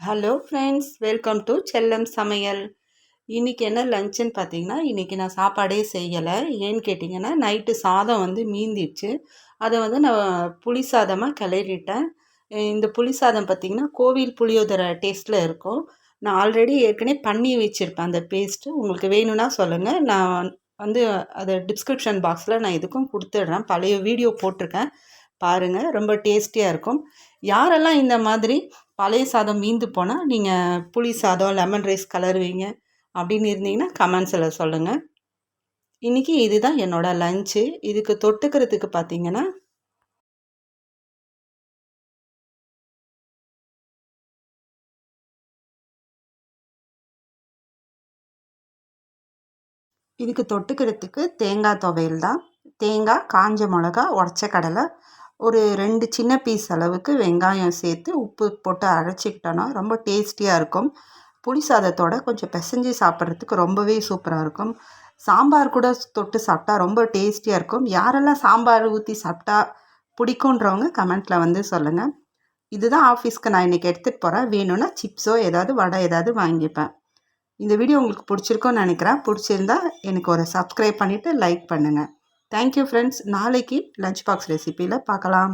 Hello friends, welcome to செல்லம் சமையல். இன்றைக்கி என்ன லஞ்சுன்னு பார்த்தீங்கன்னா, இன்றைக்கி நான் சாப்பாடே செய்யலை. ஏன்னு கேட்டிங்கன்னா, நைட்டு சாதம் மீந்திடுச்சு. அதை நான் புளி சாதமாக கிளறிட்டேன். இந்த புளி சாதம் பார்த்திங்கன்னா, கோவில் புளியோதரை டேஸ்ட்டில் இருக்கும். நான் ஆல்ரெடி ஏற்கனவே பண்ணி வச்சுருப்பேன் அந்த பேஸ்ட்டு. உங்களுக்கு வேணும்னா சொல்லுங்கள். நான் அதை டிஸ்கிரிப்ஷன் பாக்ஸில் நான் இதுக்கும் கொடுத்துட்றேன். பழைய வீடியோ போட்டிருக்கேன், பாருங்கள். ரொம்ப டேஸ்டியாக இருக்கும். யாரெல்லாம் இந்த மாதிரி பழைய சாதம் மீந்து போனால் நீங்கள் புளி சாதம் லெமன் ரைஸ் கலருவீங்க அப்படின்னு இருந்தீங்கன்னா கமெண்ட்ஸில் சொல்லுங்கள். இன்றைக்கி இதுதான் என்னோடய லஞ்சு. இதுக்கு தொட்டுக்கிறதுக்கு பார்த்தீங்கன்னா தேங்காய் துவையல் தான். தேங்காய், காஞ்ச மிளகா, உடச்ச கடலை, ஒரு 2 சின்ன பீஸ் அளவுக்கு வெங்காயம் சேர்த்து உப்பு போட்டு அரைச்சிக்கிட்டோன்னா ரொம்ப டேஸ்டியாக இருக்கும். புளி சாதத்தோட கொஞ்சம் பிசைஞ்சு சாப்பிட்றதுக்கு ரொம்பவே சூப்பராக இருக்கும். சாம்பார் கூட தொட்டு சாப்பிட்டா ரொம்ப டேஸ்டியாக இருக்கும். யாரெல்லாம் சாம்பார் ஊற்றி சாப்பிட்டா பிடிக்குன்றவங்க கமெண்ட்டில் சொல்லுங்கள். இதுதான் ஆஃபீஸ்க்கு நான் இன்றைக்கி எடுத்துகிட்டு போகிறேன். வேணும்னா சிப்ஸோ ஏதாவது வடை ஏதாவது வாங்கிப்பேன். இந்த வீடியோ உங்களுக்கு பிடிச்சிருக்கும்னு நினைக்கிறேன். பிடிச்சிருந்தா எனக்கு ஒரு சப்ஸ்கிரைப் பண்ணிவிட்டு லைக் பண்ணுங்கள். Thank you friends. நாளைக்கு லஞ்ச் பாக்ஸ் ரெசிப்பியில் பார்க்கலாம்.